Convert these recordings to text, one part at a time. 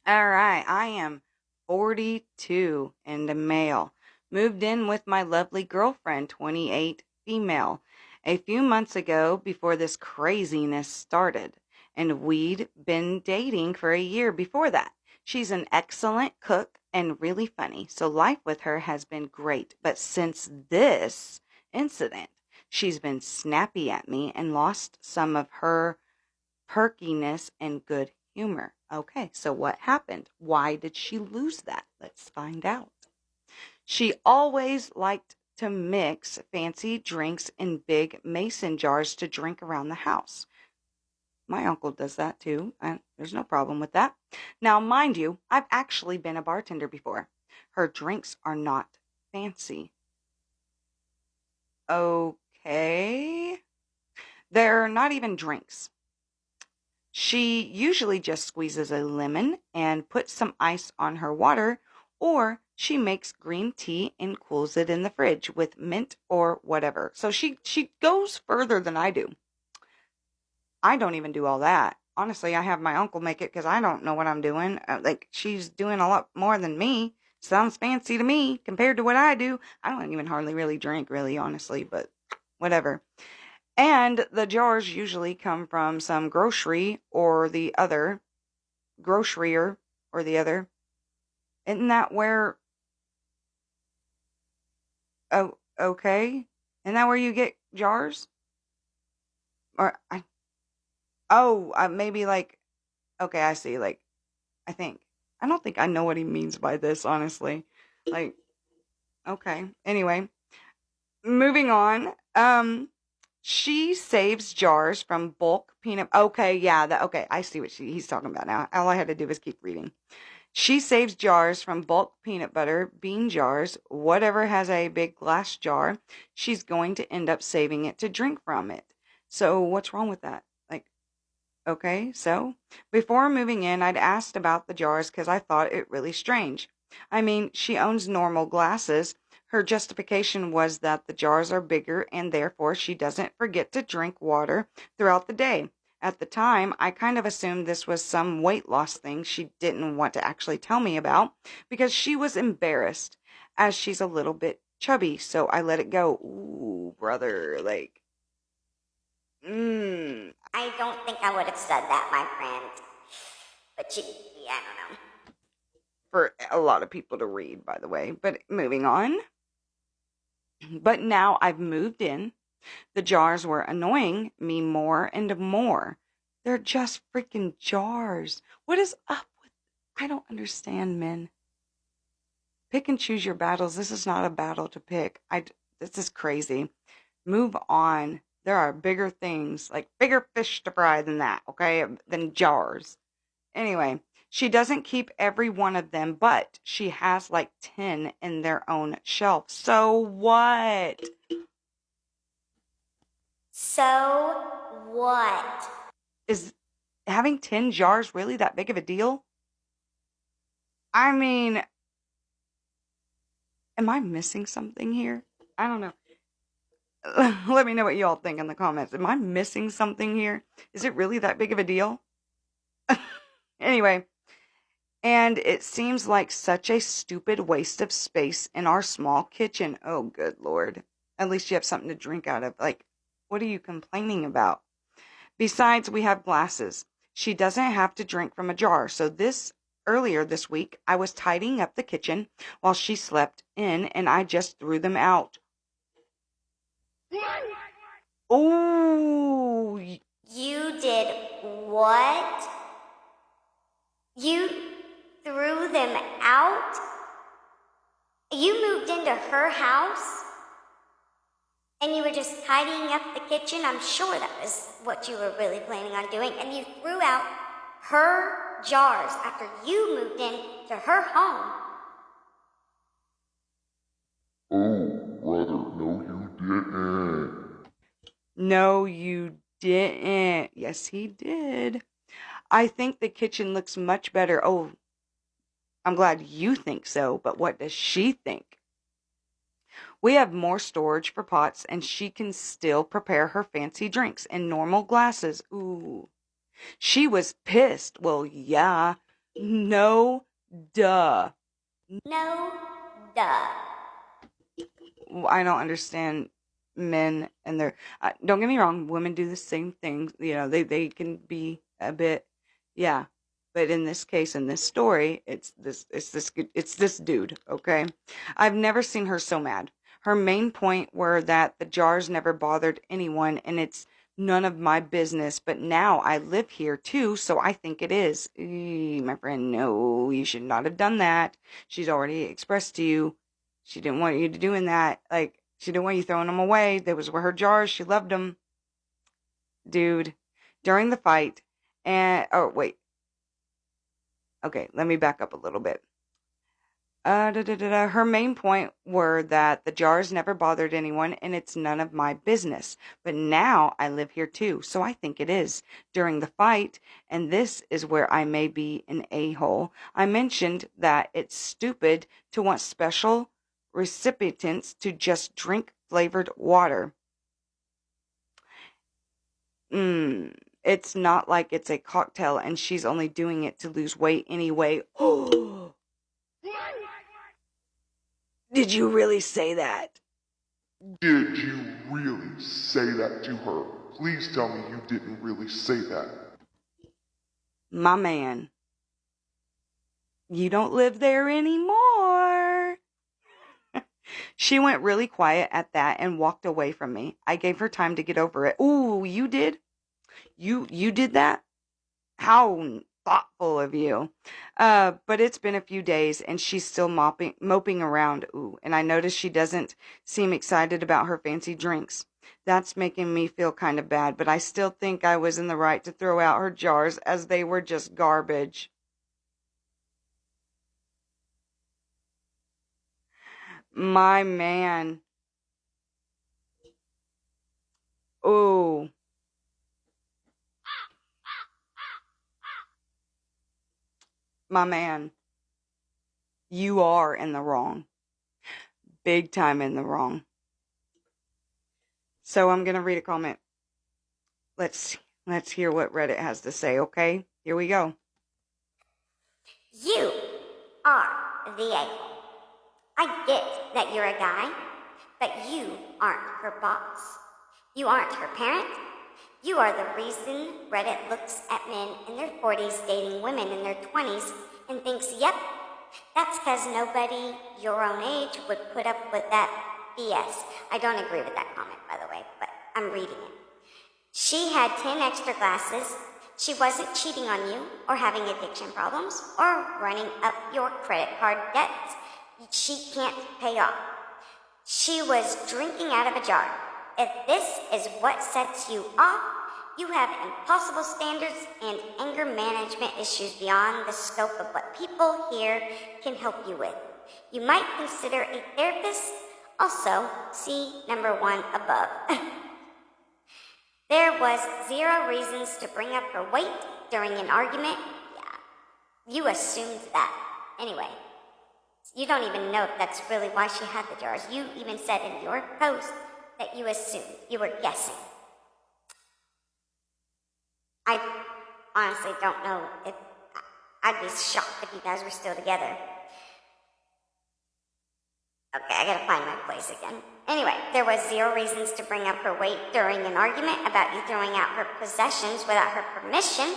All right, I am 42 and a male. Moved in with my lovely girlfriend, 28, female, a few months ago before this craziness started. And we'd been dating for a year before that. She's an excellent cook and really funny, so life with her has been great. But since this incident, she's been snappy at me and lost some of her perkiness and good humor. Okay, so what happened? Why did she lose that? Let's find out. She always liked to mix fancy drinks in big mason jars to drink around the house. My uncle does that too, and there's no problem with that. Now, mind you, I've actually been a bartender before. Her drinks are not fancy. Okay. They're not even drinks. She usually just squeezes a lemon and puts some ice on her water, or she makes green tea and cools it in the fridge with mint or whatever. So she goes further than I do. I don't even do all that. Honestly, I have my uncle make it because I don't know what I'm doing. Like, she's doing a lot more than me. Sounds fancy to me compared to what I do. I don't even hardly really drink, really, honestly, but whatever. And the jars usually come from some grocerier or the other. Isn't that where, oh, okay. Isn't that where you get jars? Or, maybe like, okay, I see. Like, I don't think I know what he means by this, honestly. Like, okay. Anyway, moving on. She saves jars from bulk peanut. Okay, yeah, okay. I see what he's talking about now. All I had to do was keep reading. She saves jars from bulk peanut butter, bean jars, whatever has a big glass jar. She's going to end up saving it to drink from it. So what's wrong with that? Like, okay, so before moving in, I'd asked about the jars because I thought it really strange. I mean, she owns normal glasses. Her justification was that the jars are bigger and therefore she doesn't forget to drink water throughout the day. At the time, I kind of assumed this was some weight loss thing she didn't want to actually tell me about because she was embarrassed as she's a little bit chubby. So I let it go. Ooh, brother, like, mmm. I don't think I would have said that, my friend. But yeah, I don't know. For a lot of people to read, by the way. But moving on. But now I've moved in. The jars were annoying me more and more. They're just freaking jars. What is up with? I don't understand, men. Pick and choose your battles. This is not a battle to pick. This is crazy. Move on. There are bigger things, like bigger fish to fry than that, okay? Than jars. Anyway, she doesn't keep every one of them, but she has like 10 in their own shelf. So what? So what? Is having 10 jars really that big of a deal? I mean, am I missing something here? I don't know. Let me know what you all think in the comments. Am I missing something here? Is it really that big of a deal? Anyway, and it seems like such a stupid waste of space in our small kitchen. Oh, good Lord. At least you have something to drink out of. Like, what are you complaining about? Besides, we have glasses. She doesn't have to drink from a jar. So earlier this week, I was tidying up the kitchen while she slept in and I just threw them out. Oh, You did what? You threw them out? You moved into her house? And you were just tidying up the kitchen? I'm sure that was what you were really planning on doing. And you threw out her jars after you moved in to her home. Oh, brother, no you didn't. no, you didn't. Yes, he did. I think the kitchen looks much better. Oh, I'm glad you think so, but what does she think? We have more storage for pots and she can still prepare her fancy drinks in normal glasses. Ooh. She was pissed. Well, yeah. No, duh. No, duh. I don't understand men and their. Don't get me wrong, women do the same thing. They can be a bit, yeah. But in this case, in this story, it's this dude. Okay, I've never seen her so mad. Her main point were that the jars never bothered anyone, and it's none of my business. But now I live here too, so I think it is. My friend, no, you should not have done that. She's already expressed to you she didn't want you to doing that. Like, she didn't want you throwing them away. They were her jars. She loved them. Dude, during the fight, oh, wait. Okay, let me back up a little bit. Her main point were that the jars never bothered anyone and it's none of my business. But now I live here too, so I think it is. During the fight, and this is where I may be an a-hole, I mentioned that it's stupid to want special recipients to just drink flavored water. It's not like it's a cocktail and she's only doing it to lose weight anyway. Oh, did you really say that? Did you really say that to her? Please tell me you didn't really say that. My man, you don't live there anymore. She went really quiet at that and walked away from me. I gave her time to get over it. Ooh, you did? You did that? How thoughtful of you. But it's been a few days and she's still moping around. Ooh, and I noticed she doesn't seem excited about her fancy drinks. That's making me feel kind of bad, but I still think I was in the right to throw out her jars as they were just garbage. My man. Ooh. My man. You are in the wrong. Big time in the wrong. So I'm going to read a comment. Let's hear what Reddit has to say, okay? Here we go. You are the a-hole. I get that you're a guy, but you aren't her boss. You aren't her parent. You are the reason Reddit looks at men in their 40s dating women in their 20s and thinks, yep, that's because nobody your own age would put up with that BS. I don't agree with that comment, by the way, but I'm reading it. She had 10 extra glasses. She wasn't cheating on you or having addiction problems or running up your credit card debts she can't pay off. She was drinking out of a jar. If this is what sets you off, you have impossible standards and anger management issues beyond the scope of what people here can help you with. You might consider a therapist. Also, see number 1 above. There was 0 reasons to bring up her weight during an argument. Yeah, you assumed that. Anyway, you don't even know if that's really why she had the jars. You even said in your post that you assumed. You were guessing. I honestly don't know if... I'd be shocked if you guys were still together. Okay, I gotta find my place again. Anyway, there was 0 reasons to bring up her weight during an argument about you throwing out her possessions without her permission,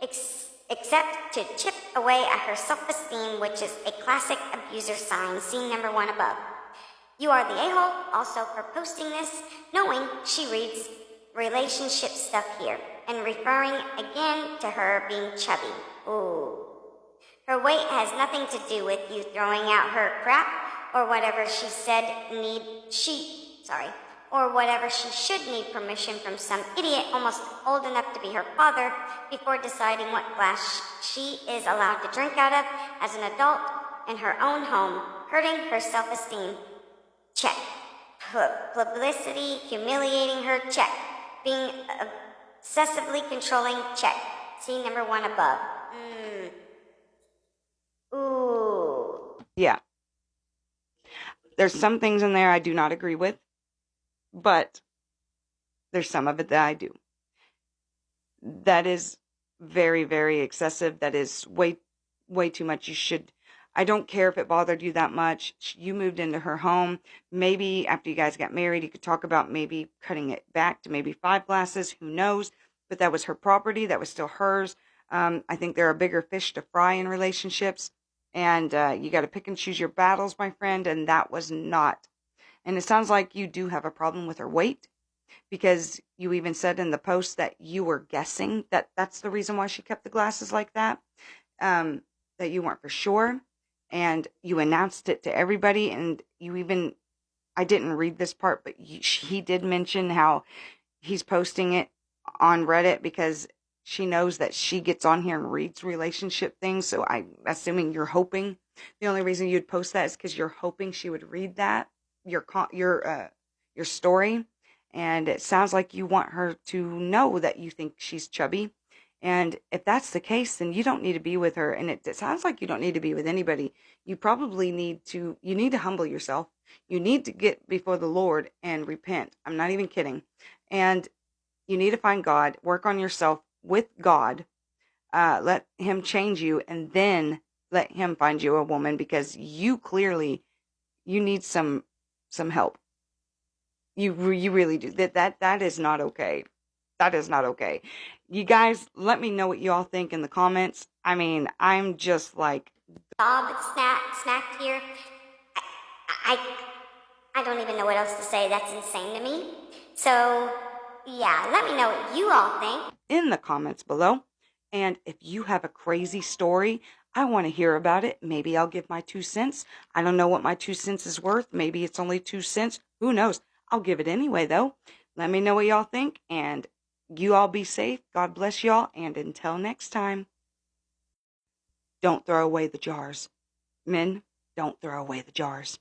except to chip away at her self-esteem, which is a classic abuser sign, seen number 1 above. You are the a-hole also for posting this, knowing she reads relationship stuff here, and referring again to her being chubby. Ooh. Her weight has nothing to do with you throwing out her crap, or whatever she said or whatever she should need permission from some idiot almost old enough to be her father before deciding what glass she is allowed to drink out of as an adult in her own home, hurting her self-esteem. Check. Publicity, humiliating her, check. Being obsessively controlling, check. See number 1 above. Ooh. Yeah. There's some things in there I do not agree with, but there's some of it that I do. That is very, very excessive. That is way way too much. I don't care if it bothered you that much. You moved into her home. Maybe after you guys got married, you could talk about maybe cutting it back to maybe 5 glasses. Who knows? But that was her property. That was still hers. I think there are bigger fish to fry in relationships. And you got to pick and choose your battles, my friend. And that was not. And it sounds like you do have a problem with her weight, because you even said in the post that you were guessing that that's the reason why she kept the glasses like that, that you weren't for sure. And you announced it to everybody. And you even, I didn't read this part, but he did mention how he's posting it on Reddit because she knows that she gets on here and reads relationship things. So I'm assuming you're hoping the only reason you'd post that is because you're hoping she would read that, your story. And it sounds like you want her to know that you think she's chubby. And if that's the case, then you don't need to be with her. And it sounds like you don't need to be with anybody. You probably need to humble yourself. You need to get before the Lord and repent. I'm not even kidding. And you need to find God, work on yourself with God, let him change you, and then let him find you a woman, because you need some help. You really do. That is not okay. That is not okay. You guys, let me know what you all think in the comments. I mean, I'm just like... Job snapped here. I don't even know what else to say. That's insane to me. So, yeah, let me know what you all think in the comments below. And if you have a crazy story, I want to hear about it. Maybe I'll give my 2 cents. I don't know what my 2 cents is worth. Maybe it's only 2 cents. Who knows? I'll give it anyway, though. Let me know what y'all think, and you all be safe. God bless y'all, and until next time, don't throw away the jars. Men, don't throw away the jars.